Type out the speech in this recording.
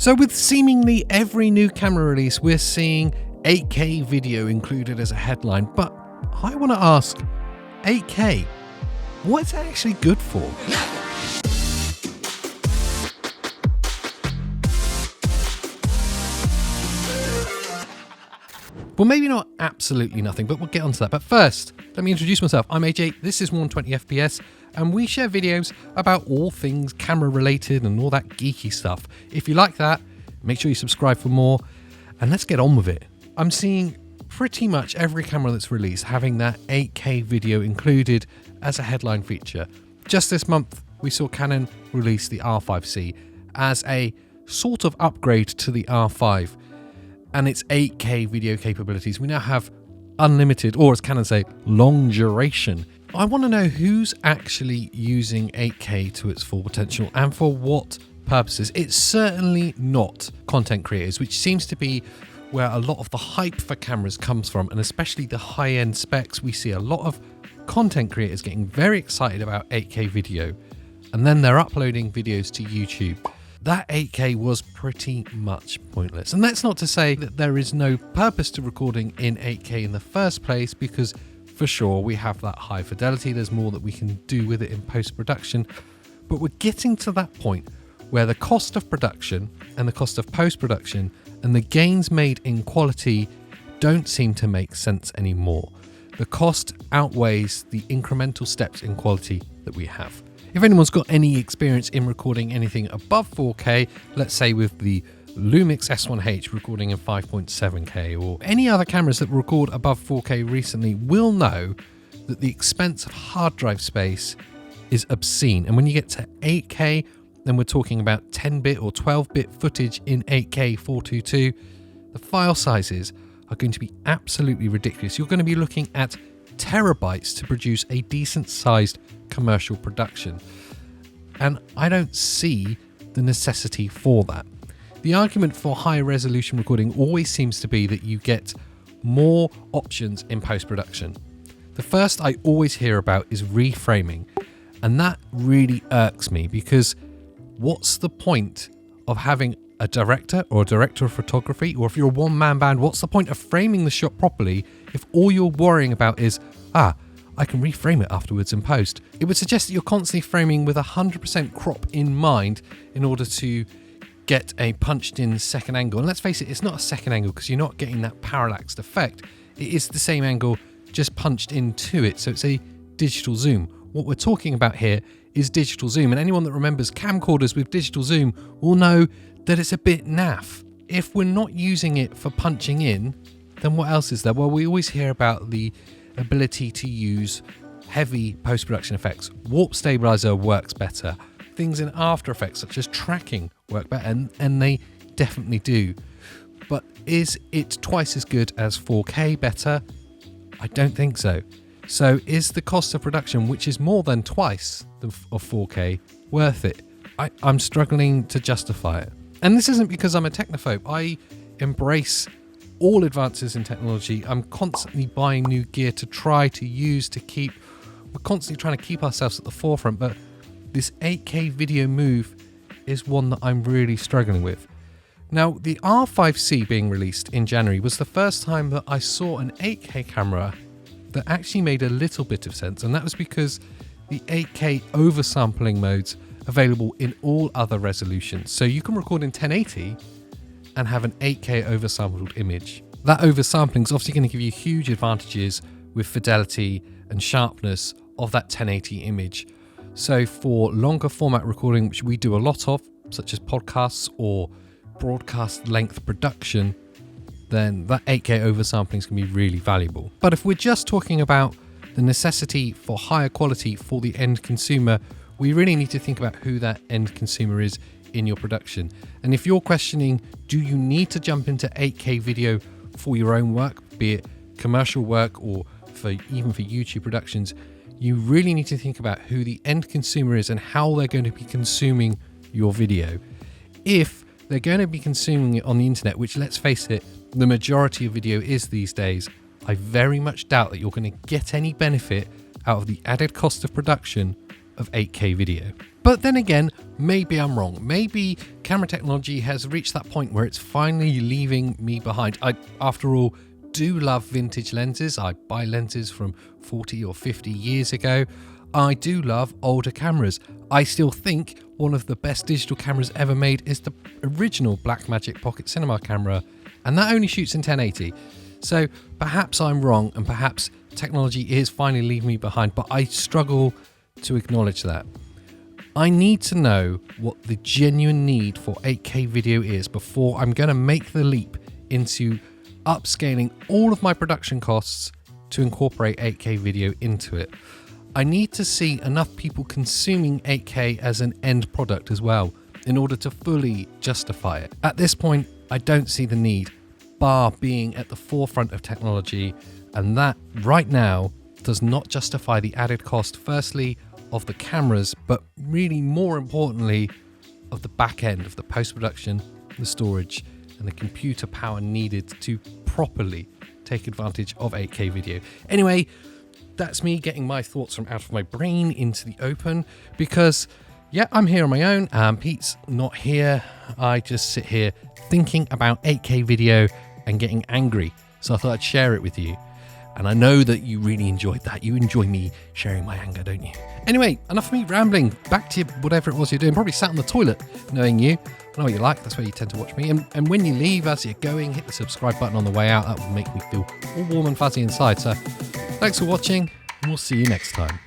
So with seemingly every new camera release, we're seeing 8K video included as a headline, but I want to ask, 8K, what's it actually good for? Well, maybe not absolutely nothing, but we'll get onto that. But first, let me introduce myself. I'm AJ, this is 120fps, and we share videos about all things camera related and all that geeky stuff. If you like that, make sure you subscribe for more, and let's get on with it. I'm seeing pretty much every camera that's released having that 8K video included as a headline feature. Just this month, we saw Canon release the R5C as a sort of upgrade to the R5 and its 8K video capabilities. We now have unlimited, or as Canon say, long duration. I want to know who's actually using 8K to its full potential and for what purposes. It's certainly not content creators, which seems to be where a lot of the hype for cameras comes from, and especially the high-end specs. We see a lot of content creators getting very excited about 8K video, and then they're uploading videos to YouTube. That 8K was pretty much pointless. And that's not to say that there is no purpose to recording in 8K in the first place, because for sure we have that high fidelity. There's more that we can do with it in post-production. But we're getting to that point where the cost of production and the cost of post-production and the gains made in quality don't seem to make sense anymore. The cost outweighs the incremental steps in quality that we have. If anyone's got any experience in recording anything above 4K, let's say with the Lumix S1H recording in 5.7K, or any other cameras that record above 4K recently, will know that the expense of hard drive space is obscene. And when you get to 8K, then we're talking about 10-bit or 12-bit footage in 8K 422, the file sizes are going to be absolutely ridiculous. You're going to be looking at terabytes to produce a decent sized commercial production. And I don't see the necessity for that. The argument for high resolution recording always seems to be that you get more options in post-production. The first I always hear about is reframing, and that really irks me, because what's the point of having a director or a director of photography, or if you're a one-man band, what's the point of framing the shot properly if all you're worrying about is, I can reframe it afterwards in post? It would suggest that you're constantly framing with 100% crop in mind in order to get a punched in second angle. And let's face it, it's not a second angle because you're not getting that parallaxed effect. It is the same angle just punched into it. So it's a digital zoom. What we're talking about here is digital zoom. And anyone that remembers camcorders with digital zoom will know that it's a bit naff. If we're not using it for punching in, then what else is there? Well, we always hear about the ability to use heavy post-production effects. Warp stabilizer works better. Things in After Effects such as tracking work better, and they definitely do. But is it twice as good as 4K better? I don't think so. So is the cost of production, which is more than twice of 4K, worth it? I'm struggling to justify it. And this isn't because I'm a technophobe. I embrace all advances in technology. I'm constantly buying new gear to try to use to keep. We're constantly trying to keep ourselves at the forefront, but this 8K video move is one that I'm really struggling with. Now, the R5C being released in January was the first time that I saw an 8K camera that actually made a little bit of sense, and that was because the 8K oversampling modes available in all other resolutions. So you can record in 1080 and have an 8K oversampled image. That oversampling is obviously going to give you huge advantages with fidelity and sharpness of that 1080 image. So for longer format recording, which we do a lot of, such as podcasts or broadcast length production, then that 8K oversampling is going to be really valuable. But if we're just talking about the necessity for higher quality for the end consumer, we really need to think about who that end consumer is in your production. And if you're questioning, do you need to jump into 8K video for your own work, be it commercial work or even for YouTube productions, you really need to think about who the end consumer is and how they're going to be consuming your video. If they're going to be consuming it on the internet, which, let's face it, the majority of video is these days, I very much doubt that you're going to get any benefit out of the added cost of production of 8K video. But then again, maybe I'm wrong. Maybe camera technology has reached that point where it's finally leaving me behind. I, after all, do love vintage lenses. I buy lenses from 40 or 50 years ago. I do love older cameras. I still think one of the best digital cameras ever made is the original Blackmagic Pocket Cinema camera, and that only shoots in 1080. So perhaps I'm wrong, and perhaps technology is finally leaving me behind, but I struggle to acknowledge that. I need to know what the genuine need for 8K video is before I'm going to make the leap into upscaling all of my production costs to incorporate 8K video into it. I need to see enough people consuming 8K as an end product as well in order to fully justify it. At this point, I don't see the need, bar being at the forefront of technology, and that right now does not justify the added cost, firstly, of the cameras, but really more importantly, of the back end, of the post-production, the storage, and the computer power needed to properly take advantage of 8K video. Anyway, that's me getting my thoughts from out of my brain into the open, because yeah, I'm here on my own. Pete's not here. I just sit here thinking about 8K video and getting angry. So I thought I'd share it with you. And I know that you really enjoyed that. You enjoy me sharing my anger, don't you? Anyway, enough of me rambling. Back to whatever it was you're doing. Probably sat on the toilet, knowing you. I know what you like. That's where you tend to watch me. And when you leave, as you're going, hit the subscribe button on the way out. That will make me feel all warm and fuzzy inside. So thanks for watching, and we'll see you next time.